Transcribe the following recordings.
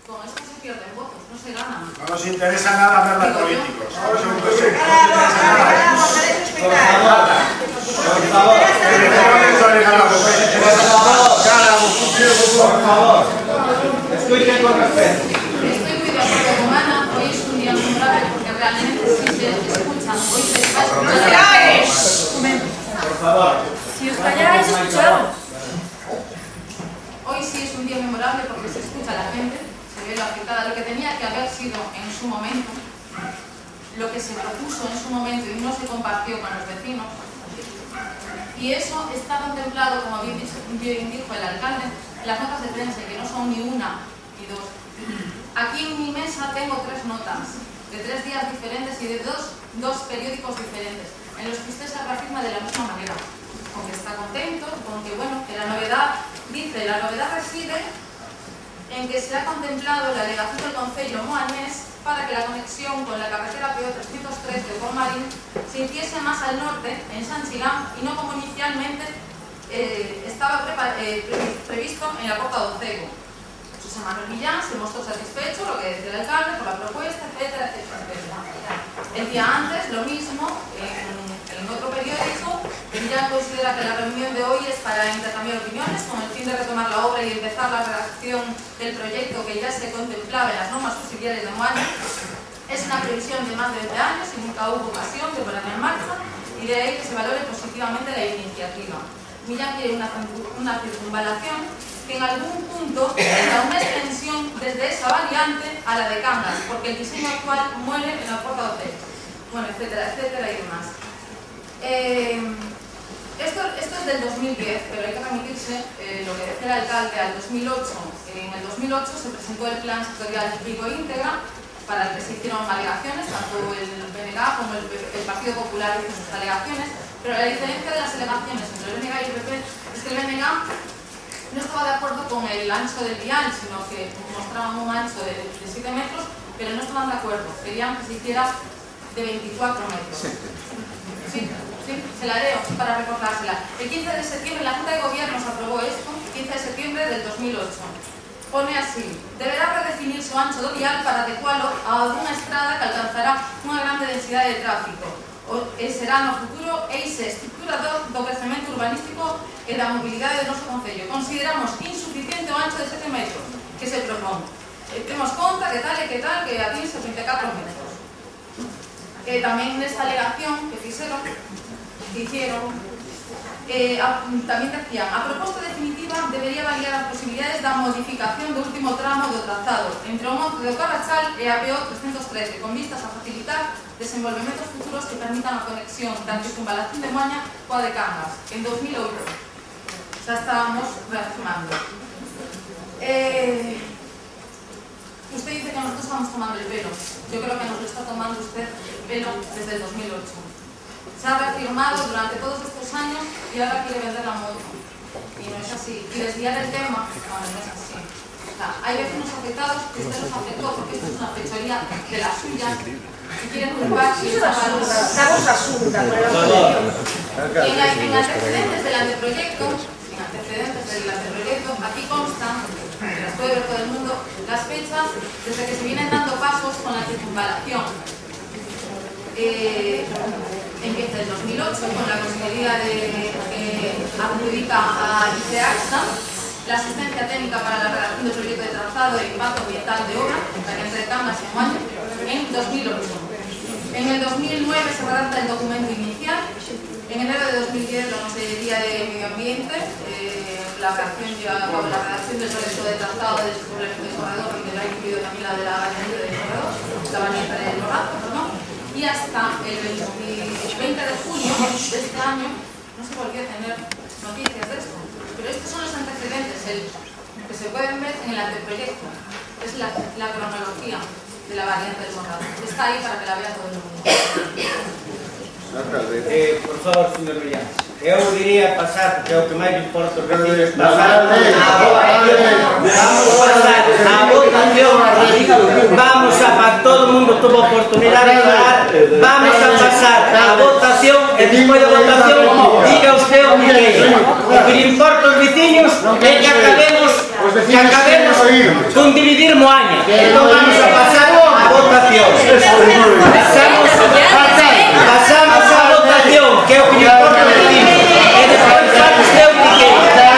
Con esto se pierden votos, no se ganan. No nos interesa nada ver los políticos. Por favor, escuchen con respeto. Estoy muy de acuerdo con Ana, hoy es un día memorable porque realmente sí se escuchan, hoy se va a escuchar. Por favor. Si os calláis, escuchamos. Hoy sí es un día memorable porque se escucha a la gente, se ve lo afectada, lo que tenía que haber sido en su momento, lo que se propuso en su momento y no se compartió con los vecinos. Y eso está contemplado, como bien dijo el alcalde, en las notas de prensa, que no son ni una ni dos. Aquí en mi mesa tengo 3 notas, de 3 días diferentes y de dos periódicos diferentes, en los que usted se reafirma de la misma manera, con que está contento, con que, bueno, que la novedad, dice, la novedad reside en que se ha contemplado la alegación del Concello Moanés para que la conexión con la carretera PO 313 de Conmarín se hiciese más al norte, en San Chilán, y no como inicialmente estaba previsto en la Porta do Cego. José Manuel Millán se mostró satisfecho, lo que decía el alcalde, por la propuesta, etcétera, etcétera, etcétera. El día antes, lo mismo, en otro periódico, Millán considera que la reunión de hoy es para intercambiar opiniones con el fin de retomar la obra y empezar la redacción del proyecto que ya se contemplaba en las normas subsidiarias de Moaña. Es una previsión de más de 20 años y nunca hubo ocasión de ponerla en marcha, y de ahí que se valore positivamente la iniciativa. Millán quiere una circunvalación que en algún punto tenga una extensión desde esa variante a la de Cangas, porque el diseño actual muere en la Porta do Cego. Bueno, etcétera, etcétera y demás. Esto es del 2010, pero hay que remitirse, lo que decía el alcalde, al 2008. En el 2008 se presentó el plan sectorial Vigo Íntegra, para el que se hicieron alegaciones, tanto el BNG como el Partido Popular hizo sus alegaciones, pero la diferencia de las alegaciones entre el BNG y el PP es que el BNG no estaba de acuerdo con el ancho del vial, sino que mostraban un ancho de 7 metros, pero no estaban de acuerdo, querían que se hiciera de 24 metros. Sí, se la leo para recordársela. El 15 de septiembre la Junta de Gobierno se aprobó esto, el 15 de septiembre del 2008. Pone así: deberá redefinir su ancho do vial para adecuarlo a una estrada que alcanzará unha grande densidade de tráfico. Será no futuro eixe estructurador do crecemento urbanístico e da mobilidade do noso Concello. Consideramos insuficiente o ancho de 7 metros que se propón. Temos conta que tal, que atinse 34 metros. Tamén nesta alegación que hicieron, tamén decían: a proposta definitiva debería avaliar as posibilidades da modificación do último tramo do trazado entre o monte do Carrachal e a PO 313, con vistas a facilitar desenvolvementos futuros que permitan a conexión da circunvalación de Moaña coa de Cangas. En 2008 xa estábamos reafirmando. Usted dice que nosotros estamos tomando el pelo. Yo creo que nos lo está tomando usted el pelo desde el 2008. Se ha reafirmado durante todos estos años y ahora quiere vender la moto. Y no es así. Y desviar el tema, no es así. O sea, hay vecinos afectados que usted los afectó porque esto es una fechoría de la suya y quieren culpar y estamos asunta por el otro. Y en antecedentes del anteproyecto, aquí constan, que las puede ver todo el mundo, las fechas desde que se vienen dando pasos con la circunvalación. Empieza el 2008 con la Consejería adjudica a ICEAXA la asistencia técnica para la redacción del proyecto de trazado de impacto ambiental de obra, la que entre Cangas y Moaña, en 2008. En el 2009 se redacta el documento inicial. En enero de 2010 la Consejería de Medio Ambiente, la redacción del proyecto de trazado del suplemento del corredor, y que lo ha incluido también la de la variante del corredor, la variante del Lorazo, perdón. Y hasta el 20 de junio de este año no se volvió a tener noticias de esto. Pero estos son los antecedentes, que se pueden ver en el anteproyecto. Es la cronología de la variante del Lorazo. Está ahí para que la vea todo el mundo. Por favor, señor Millán. Eu diría pasar, porque é o que máis importa os vecinos, pasar a votación. Vamos a todo o mundo tuvo oportunidade de falar. Vamos a pasar a votación e despois da votación diga usted o que queira. O que importa os vecinos é que acabemos que acabemos con dividir Moaña. Entón vamos a pasar a votación. Pasamos a votación, que é o que importa de ti. E despois faz usted o que queira.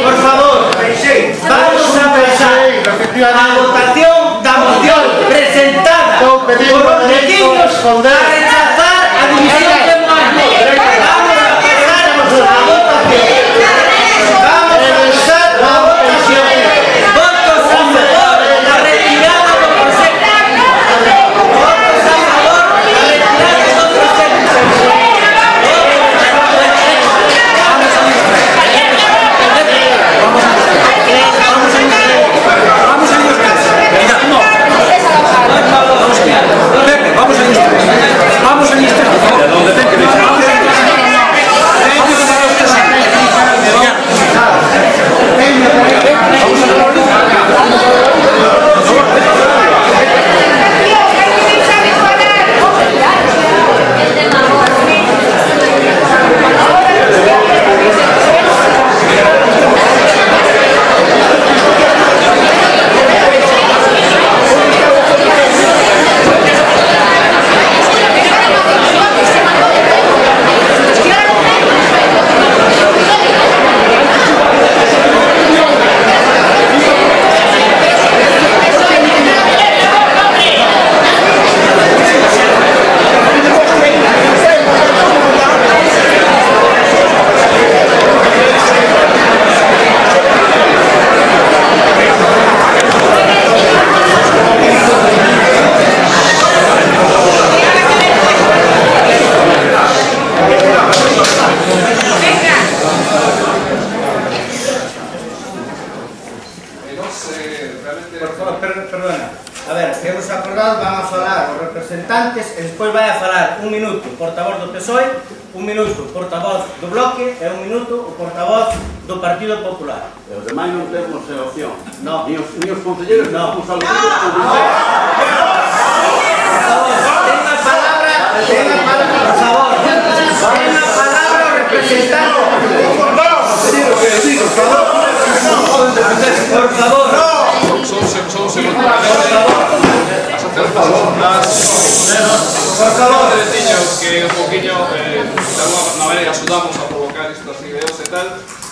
Por favor, vamos a pasar a votación da moción presentada por os vecinos a rechazar a división de Moaña. Vamos a pasar a votación. Vamos a pasar a votación. Votos a favor da retirada do proxecto. Votos a favor da retirada do proxecto. Vamos a listar. Perdona, a ver, temos acordado, van a falar os representantes e despois vai a falar un minuto o portavoz do PSOE, un minuto o portavoz do Bloque e un minuto o portavoz do Partido Popular. E os demais non temos opción. No. Ni os concelleiros No. estamos algo. Por favor, ten a palabra, por favor, ten a palabra o representante. Por favor. Son que un poquinho de alguna maneira axudamos a provocar estas ideas e tal.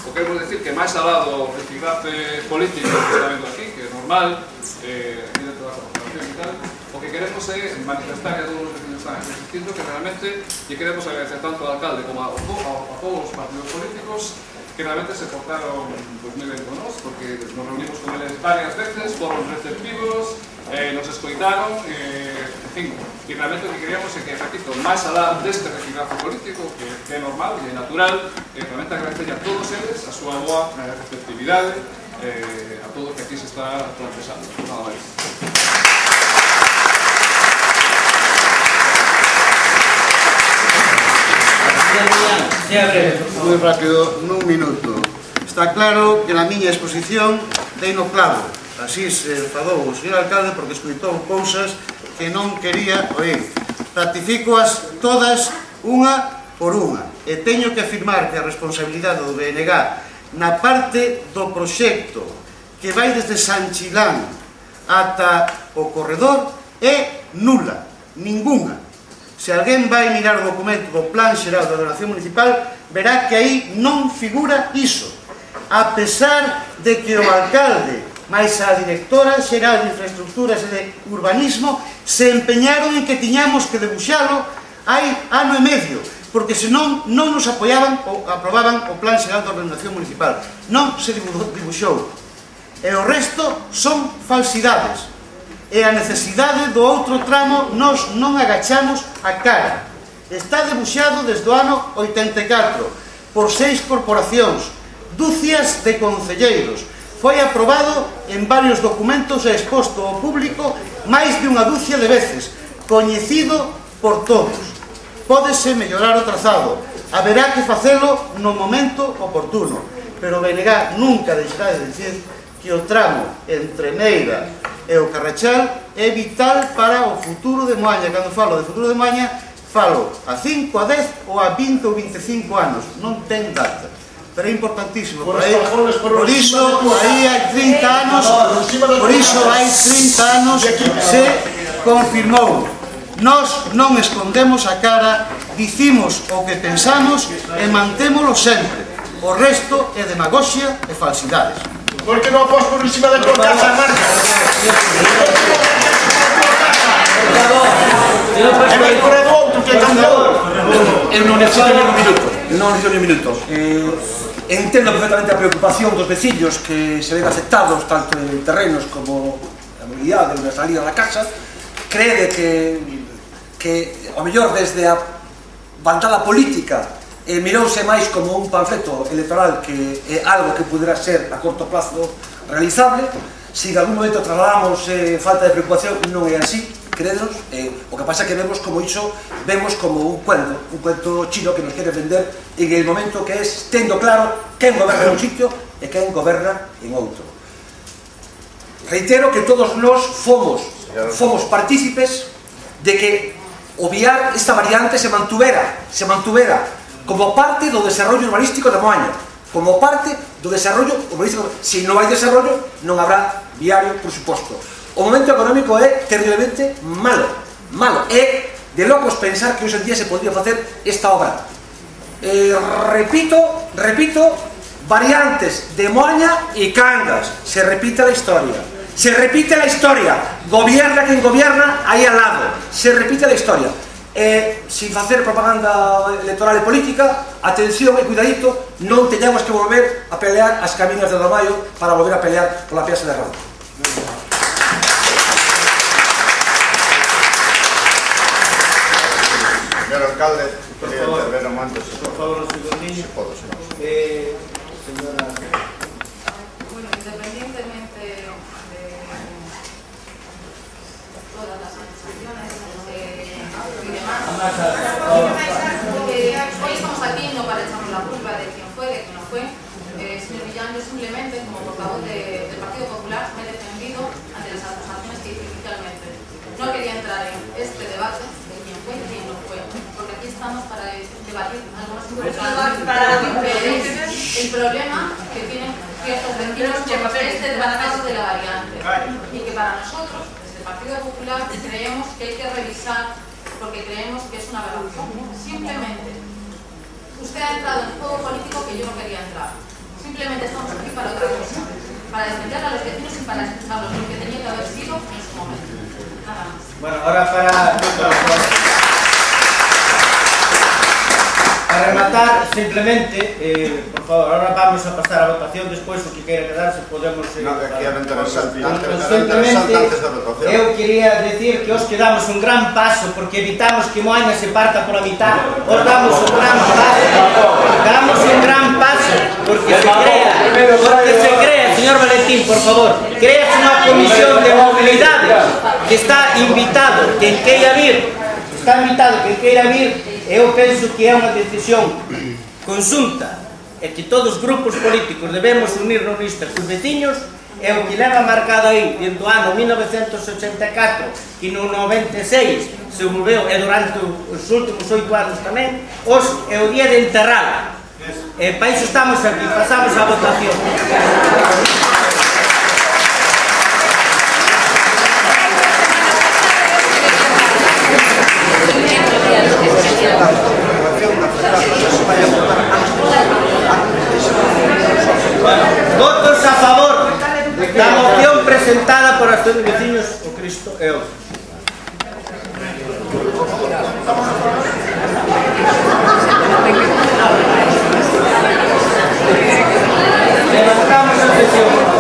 O que queremos decir que máis alá do reciklaje político que está vendo aquí, que é normal, aquí dentro da corporación e tal, o que queremos é manifestar a todos os vecinos que están existindo que realmente lle queremos agradecer tanto ao alcalde como a todos os partidos políticos que realmente se portaron pues, moi ben con nós, porque nos reunimos con eles varias veces, foron receptivos, nos escoitaron, en fin, e realmente o que queríamos é que, repito, máis alá deste reciklaje político, que é normal e é natural, realmente agradecer a todos eles a súa boa receptividade, a todo o que aquí se está procesando. Nada máis. Moi rápido, nun minuto. Está claro que na miña exposición dei no clavo. Así se enfadou o señor alcalde porque escoitou cousas que non quería oír. Ratificoas todas unha por unha. E teño que afirmar que a responsabilidade do BNG na parte do proxecto que vai desde San Chilán ata o corredor é nula, ninguna. Se alguén vai mirar o documento do Plan Xeral da Ordenación Municipal, verá que aí non figura iso. A pesar de que o alcalde, máis a directora xeral de Infraestructuras e de Urbanismo, se empeñaron en que tiñamos que debuxalo hai ano e medio, porque senón non nos apoiaban ou aprobaban o Plan Xeral da Ordenación Municipal. Non se dibuxou. E o resto son falsidades. E a necesidade do outro tramo nos non agachamos a cara. Está debuxado desde o ano 84 por 6 corporacións, dúcias de concelleiros. Foi aprobado en varios documentos e exposto ao público máis de unha dúcia de veces, coñecido por todos. Pódese mellorar o trazado, haberá que facelo no momento oportuno, pero o BNG nunca deixará de dicir que o tramo entre Meira e o Carrachal é vital para o futuro de Moaña. Cando falo de futuro de Moaña, falo a 5, a 10 ou a 20 ou 25 anos, non ten data, pero é importantísimo. Por iso aí hai 30 anos, por iso hai 30 anos se confirmou. Nós non escondemos a cara, dicimos o que pensamos e mantémolo sempre. O resto é demagoxia e falsidades. ¿Por qué no após por encima de cortar esa marca? Eu non necesito ni un minuto. Entendo perfectamente a preocupación dos veciños que se ven afectados tanto en terrenos como a movilidade ou na salida da casa. Crede que ao mellor desde a bancada política mirouse máis como un panfleto electoral que é algo que pudera ser a corto plazo realizable. Se en algún momento trasladamos falta de preocupación, non é así, credos. O que pasa é que vemos como iso, vemos como un cuento chino que nos quere vender en el momento que es tendo claro quen goberna en un sitio e quen goberna en outro. Reitero que todos nós fomos partícipes de que obviar esta variante se mantuvera como parte do desarrollo urbanístico de Moaña, como parte do desarrollo urbanístico. Se non hai desarrollo, non habrá viario, por suposto. O momento económico é terriblemente malo. É de locos pensar que hoxe en día se podría facer esta obra. Repito, variantes de Moaña e Cangas. Se repite la historia. Gobierna quen gobierna aí al lado. Se repite la historia. Sin facer propaganda electoral e política, atención e cuidadito, non teñamos que volver a pelear as camiñas de Maio para volver a pelear pola Piazza de Ramos. Señor alcalde, quería intervenir antes. Por favor, un segundinho. Señora... Bueno, independientemente de todas las instituciones y demás, hoy estamos aquí no para echarnos la culpa de quién fue, de quién no fue. Señor Millán, yo simplemente, como portavoz del Partido Popular, me he defendido ante las acusaciones que hice inicialmente. No quería entrar en este debate de quién fue y quién no fue, porque aquí estamos para debatir algunas el problema que tienen ciertos vecinos con este tratado de la variante, y que para nosotros, desde el Partido Popular, creemos que hay que revisar, porque creemos que es una aberración. Simplemente, usted ha entrado en un juego político que yo no quería entrar. Simplemente estamos aquí para otra cosa, para defender a los vecinos y para escucharlos, lo que tenía que haber sido en su momento. Nada más. Bueno, ahora para rematar, simplemente, por favor, ahora vamos a pasar a votación, despois o que queira quedarse podemos... Nada, que era interesante Simplemente, antes da votación. eu quería decir que os que damos un gran paso porque evitamos que Moaña se parta pola mitad, os damos un gran paso, porque se crea, señor Valentín, por favor, creas unha comisión de mobilidade que está invitado quen queira vir, eu penso que é unha decisión conxunta e que todos os grupos políticos debemos unirnos nisto cos veciños. É o que leva marcado aí desde o ano 1984 que no 96 se moveu e durante os últimos 8 anos tamén é o día de enterrala. E para iso estamos aquí, pasamos a votación. Votos a favor da moción presentada por as dos veciños o Cristo e outros. Levantamos a sesión.